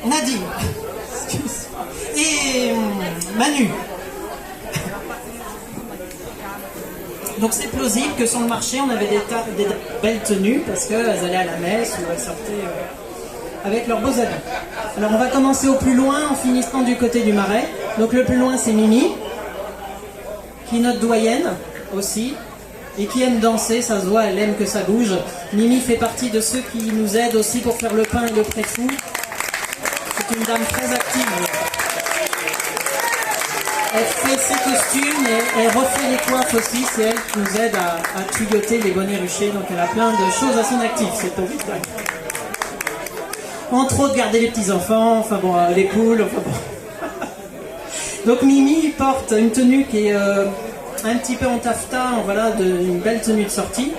Nadine et Manu. Donc c'est plausible que sur le marché on avait des belles tenues parce qu'elles allaient à la messe ou elles sortaient avec leurs beaux habits. Alors on va commencer au plus loin en finissant du côté du Marais. Donc le plus loin c'est Mimi, qui est notre doyenne aussi, et qui aime danser, ça se voit, elle aime que ça bouge. Mimi fait partie de ceux qui nous aident aussi pour faire le pain et le pré-fou. C'est une dame très active. Elle fait ses costumes et elle refait les coiffes aussi, c'est elle qui nous aide à tuyauter les bonnets ruchés, donc elle a plein de choses à son actif, cette petite dame. Entre autres, garder les petits-enfants, enfin bon, les poules, enfin bon. Donc Mimi porte une tenue qui est un petit peu en taffetas, voilà, une belle tenue de sortie.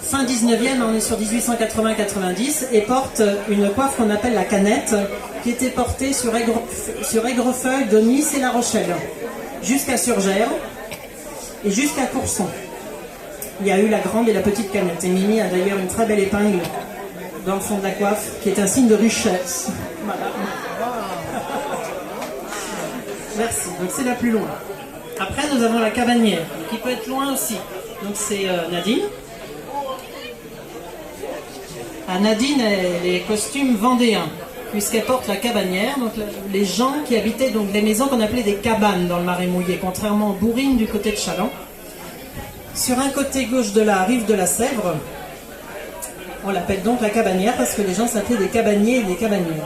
Fin 19e, on est sur 1880-90, et porte une coiffe qu'on appelle la canette, qui était portée sur Aigrefeuille, de Nice et La Rochelle, jusqu'à Surgères et jusqu'à Courson. Il y a eu la grande et la petite canette. Et Mimi a d'ailleurs une très belle épingle dans le fond de la coiffe, qui est un signe de richesse. Voilà. Merci, donc c'est la plus loin. Après, nous avons la cabanière, qui peut être loin aussi. Donc c'est Nadine. À Nadine, les costumes vendéens, puisqu'elle porte la cabanière, donc les gens qui habitaient donc des maisons qu'on appelait des cabanes dans le Marais mouillé, contrairement aux bourrines du côté de Challans. Sur un côté gauche de la rive de la Sèvre, on l'appelle donc la cabanière parce que les gens s'appelaient des cabaniers et des cabanières.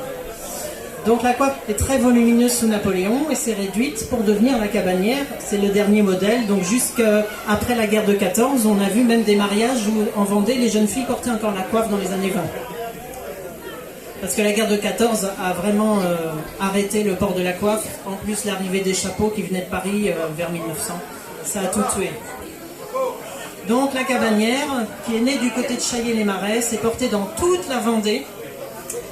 Donc la coiffe est très volumineuse sous Napoléon et s'est réduite pour devenir la cabanière. C'est le dernier modèle, donc jusqu'après la guerre de 14, on a vu même des mariages où en Vendée, les jeunes filles portaient encore la coiffe dans les années 20. Parce que la guerre de 14 a vraiment arrêté le port de la coiffe, en plus l'arrivée des chapeaux qui venaient de Paris vers 1900, ça a tout tué. Donc la cabanière, qui est née du côté de Chaillé-les-Marais, s'est portée dans toute la Vendée,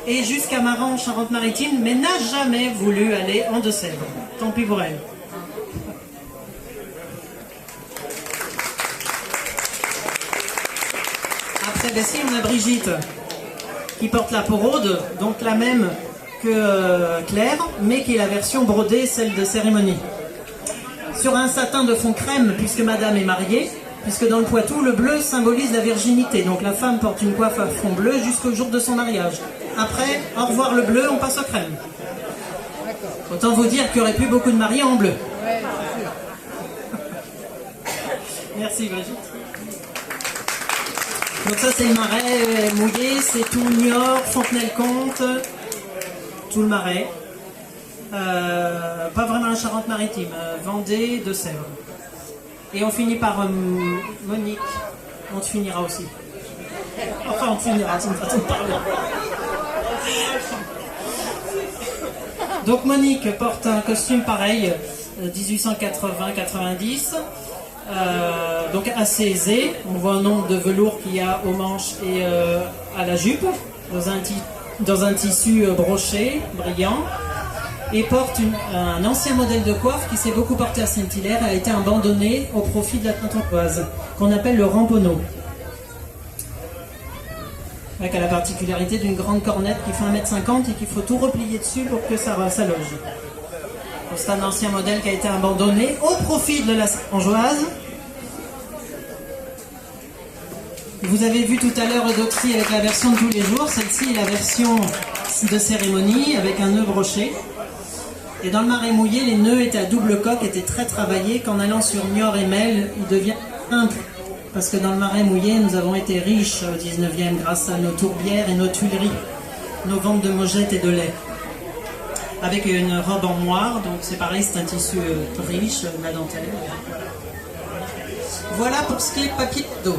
et jusqu'à Maran en Charente-Maritime, mais n'a jamais voulu aller en Deux-Sèvres. Tant pis pour elle. Après Bessie, on a Brigitte, qui porte la peau-rôde, donc la même que Claire, mais qui est la version brodée, celle de cérémonie. Sur un satin de fond crème, puisque madame est mariée, puisque dans le Poitou, le bleu symbolise la virginité. Donc la femme porte une coiffe à fond bleu jusqu'au jour de son mariage. Après, au revoir le bleu, on passe au crème. Autant vous dire qu'il n'y aurait plus beaucoup de mariés en bleu. Ouais, merci Brigitte. Donc ça c'est le Marais mouillé, c'est tout Niort, Fontenay-le-Comte, tout le Marais. Pas vraiment la Charente-Maritime, Vendée, Deux-Sèvres. Et on finit par Monique, on te finira aussi. Enfin, on te finira, c'est une façon de parler. Donc Monique porte un costume pareil, 1880-90, donc assez aisé. On voit un nombre de velours qu'il y a aux manches et à la jupe, dans un tissu broché, brillant. Et porte un ancien modèle de coiffe qui s'est beaucoup porté à Saint-Hilaire, a été abandonné au profit de la Saint-Antoine, qu'on appelle le ramponneau. Avec la particularité d'une grande cornette qui fait 1,50 m et qu'il faut tout replier dessus pour que ça loge. C'est un ancien modèle qui a été abandonné au profit de la Saint-Antoine. Vous avez vu tout à l'heure Eudoxie avec la version de tous les jours, celle-ci est la version de cérémonie avec un nœud broché. Et dans le Marais mouillé, les nœuds étaient à double coque, étaient très travaillés, qu'en allant sur Niort et Mel, il devient simple. Parce que dans le Marais mouillé, nous avons été riches au 19e grâce à nos tourbières et nos tuileries, nos ventes de mojettes et de lait. Avec une robe en moire, donc c'est pareil, c'est un tissu riche, la dentelle. Voilà pour ce qui est papier d'eau.